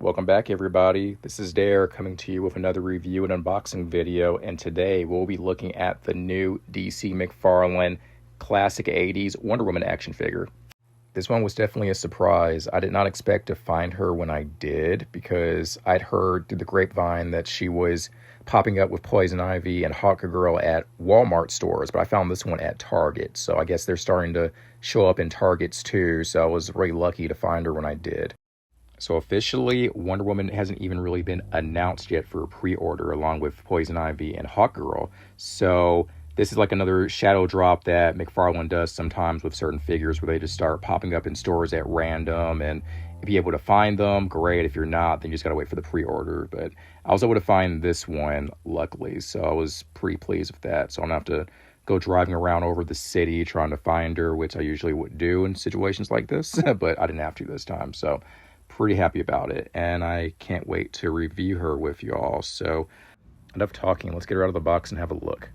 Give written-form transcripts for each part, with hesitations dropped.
Welcome back, everybody. This is Dare coming to you with another review and unboxing video, and today we'll be looking at the new DC McFarlane classic 80s Wonder Woman action figure. This one was definitely a surprise. I did not expect to find her when I did, because I'd heard through the grapevine that she was popping up with Poison Ivy and Hawkgirl at Walmart stores, but I found this one at Target, so I guess they're starting to show up in Targets too, so I was really lucky to find her when I did. So officially, Wonder Woman hasn't even really been announced yet for pre-order, along with Poison Ivy and Hawkgirl. So this is like another shadow drop that McFarlane does sometimes with certain figures, where they just start popping up in stores at random. And if you're able to find them, great. If you're not, then you just gotta wait for the pre-order. But I was able to find this one, luckily, so I was pretty pleased with that. So I don't have to go driving around over the city trying to find her, which I usually would do in situations like this, but I didn't have to this time. So pretty happy about it, and I can't wait to review her with you all. So enough talking, let's get her out of the box and have a look.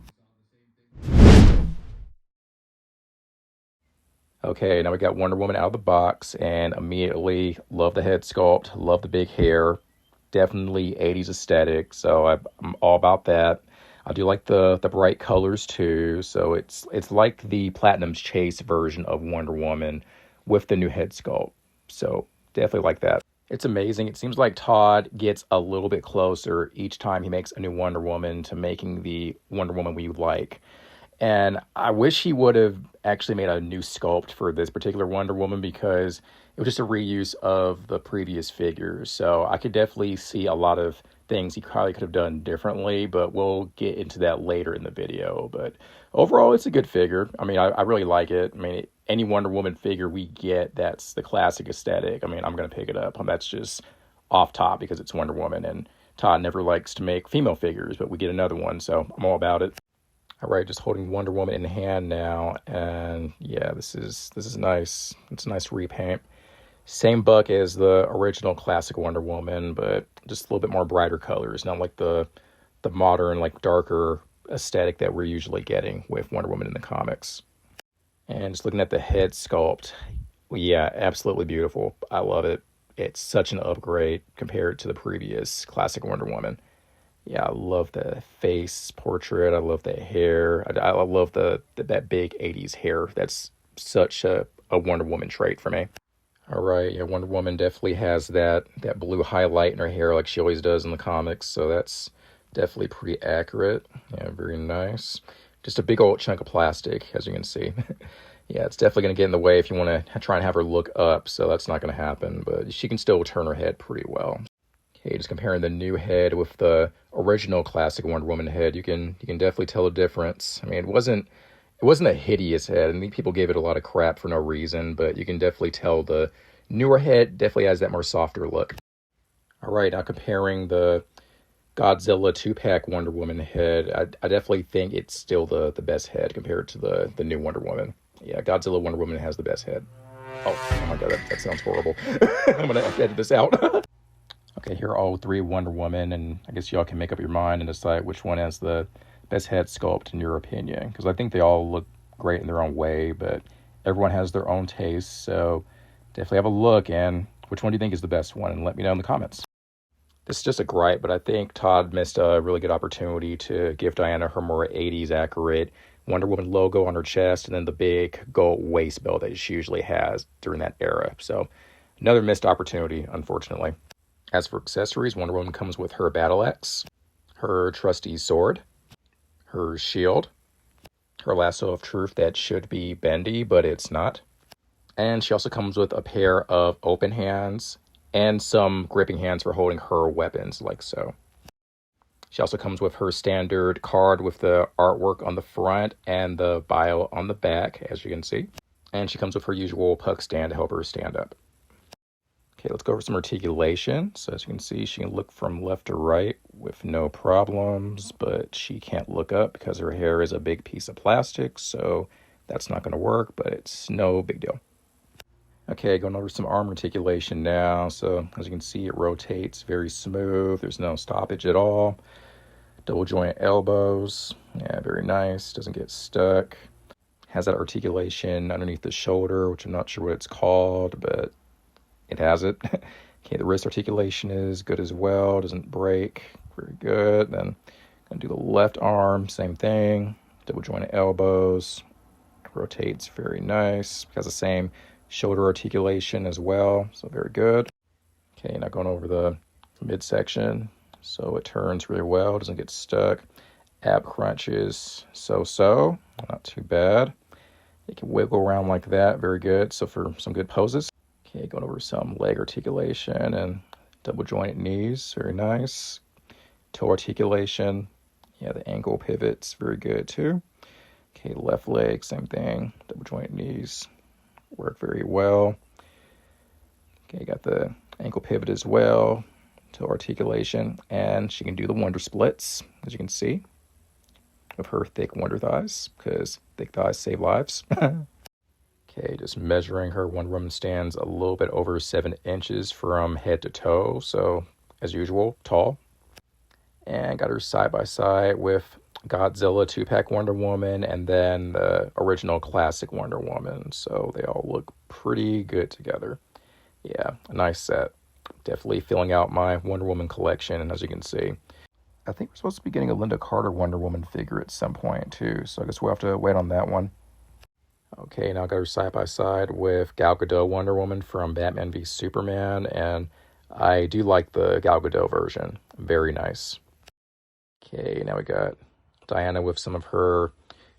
Okay, now we got Wonder Woman out of the box, and immediately love the head sculpt, love the big hair, definitely 80s aesthetic, so I'm all about that. I do like the bright colors too, so it's like the Platinum's Chase version of Wonder Woman with the new head sculpt. So definitely like that. It's amazing. It seems like Todd gets a little bit closer each time he makes a new Wonder Woman to making the Wonder Woman we like. And I wish he would have actually made a new sculpt for this particular Wonder Woman, because it was just a reuse of the previous figures. So I could definitely see a lot of things he probably could have done differently, but we'll get into that later in the video. But overall, it's a good figure. I mean, I really like it. I mean, any Wonder Woman figure we get that's the classic aesthetic, I mean, I'm going to pick it up. That's just off top because it's Wonder Woman, and Todd never likes to make female figures, but we get another one, so I'm all about it. All right, just holding Wonder Woman in hand now, and yeah, this is nice. It's a nice repaint. Same buck as the original classic Wonder Woman, but just a little bit more brighter colors, not like the modern, like darker aesthetic that we're usually getting with Wonder Woman in the comics. And just looking at the head sculpt, well, yeah, absolutely beautiful. I love it. It's such an upgrade compared to the previous classic Wonder Woman. Yeah, I love the face portrait. I love the hair. I love that big 80s hair. That's such a Wonder Woman trait for me. All right, yeah, Wonder Woman definitely has that blue highlight in her hair like she always does in the comics, so that's definitely pretty accurate. Yeah, very nice. Just a big old chunk of plastic, as you can see. Yeah, it's definitely going to get in the way if you want to try and have her look up, so that's not going to happen, but she can still turn her head pretty well. Okay, just comparing the new head with the original classic Wonder Woman head, you can definitely tell a difference. I mean, it wasn't a hideous head, and people gave it a lot of crap for no reason, but you can definitely tell the newer head definitely has that more softer look. All right, now comparing the Godzilla 2-pack Wonder Woman head, I definitely think it's still the best head compared to the new Wonder Woman. Yeah, Godzilla Wonder Woman has the best head. Oh my god, that sounds horrible. I'm gonna have to edit this out. Okay, here are all three Wonder Woman, and I guess y'all can make up your mind and decide which one has the best head sculpt in your opinion, because I think they all look great in their own way, but everyone has their own taste, so definitely have a look, and which one do you think is the best one, and let me know in the comments. This is just a gripe, but I think Todd missed a really good opportunity to give Diana her more 80s accurate Wonder Woman logo on her chest, and then the big gold waist belt that she usually has during that era. So another missed opportunity, unfortunately. As for accessories, Wonder Woman comes with her battle axe, her trusty sword, her shield, her lasso of truth that should be bendy, but it's not. And she also comes with a pair of open hands and some gripping hands for holding her weapons, like so. She also comes with her standard card with the artwork on the front and the bio on the back, as you can see. And she comes with her usual puck stand to help her stand up. Okay, let's go over some articulation. So as you can see, she can look from left to right with no problems, but she can't look up because her hair is a big piece of plastic, so that's not going to work, but it's no big deal. Okay, going over some arm articulation now. So as you can see, it rotates very smooth. There's no stoppage at all. Double joint elbows. Yeah, very nice. Doesn't get stuck. Has that articulation underneath the shoulder, which I'm not sure what it's called, but it has it. Okay, the wrist articulation is good as well. Doesn't break. Very good. Then gonna do the left arm. Same thing. Double jointed elbows. Rotates very nice. Has the same shoulder articulation as well. So very good. Okay, now going over the midsection. So it turns really well. Doesn't get stuck. Ab crunches so-so. Not too bad. You can wiggle around like that. Very good. So for some good poses. Okay, going over some leg articulation and double jointed knees. Very nice. Toe articulation. Yeah, the ankle pivots. Very good too. Okay, left leg, same thing. Double jointed knees. Work very well. Okay, got the ankle pivot as well. Toe articulation. And she can do the wonder splits, as you can see, of her thick wonder thighs, because thick thighs save lives. Okay, just measuring her Wonder Woman stands a little bit over 7 inches from head to toe. So, as usual, tall. And got her side by side with Godzilla 2-pack Wonder Woman and then the original classic Wonder Woman. So they all look pretty good together. Yeah, a nice set. Definitely filling out my Wonder Woman collection. And as you can see, I think we're supposed to be getting a Linda Carter Wonder Woman figure at some point too. So I guess we'll have to wait on that one. Okay, now I got her side by side with Gal Gadot Wonder Woman from Batman v Superman, and I do like the Gal Gadot version. Very nice. Okay, now we got Diana with some of her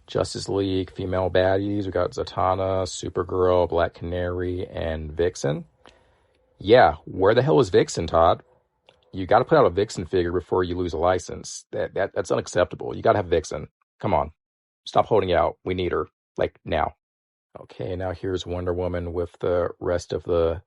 Justice League female baddies. We got Zatanna, Supergirl, Black Canary, and Vixen. Yeah, where the hell is Vixen, Todd? You got to put out a Vixen figure before you lose a license. That's unacceptable. You got to have Vixen. Come on. Stop holding out. We need her. Like, now. Okay, now here's Wonder Woman with the rest of the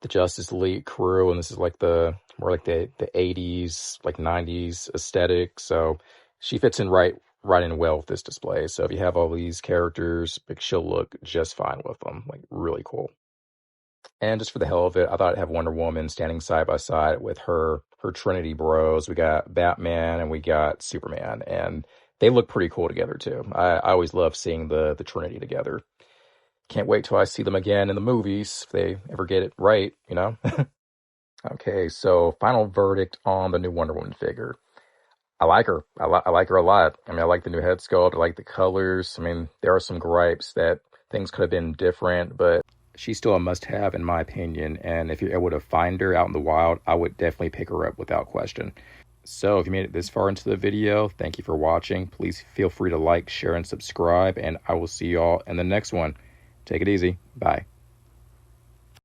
Justice League crew, and this is like the more like the 80s, like 90s aesthetic. So she fits in right in well with this display. So if you have all these characters, like, she'll look just fine with them. Like, really cool. And just for the hell of it, I thought I'd have Wonder Woman standing side by side with her Trinity bros. We got Batman and we got Superman, and they look pretty cool together too. I always love seeing the Trinity together. Can't wait till I see them again in the movies, if they ever get it right, you know? Okay, so final verdict on the new Wonder Woman figure. I like her. I like her a lot. I mean, I like the new head sculpt. I like the colors. I mean, there are some gripes that things could have been different, but she's still a must-have in my opinion. And if you're able to find her out in the wild, I would definitely pick her up without question. So if you made it this far into the video, thank you for watching. Please feel free to like, share, and subscribe, and I will see you all in the next one. Take it easy. Bye.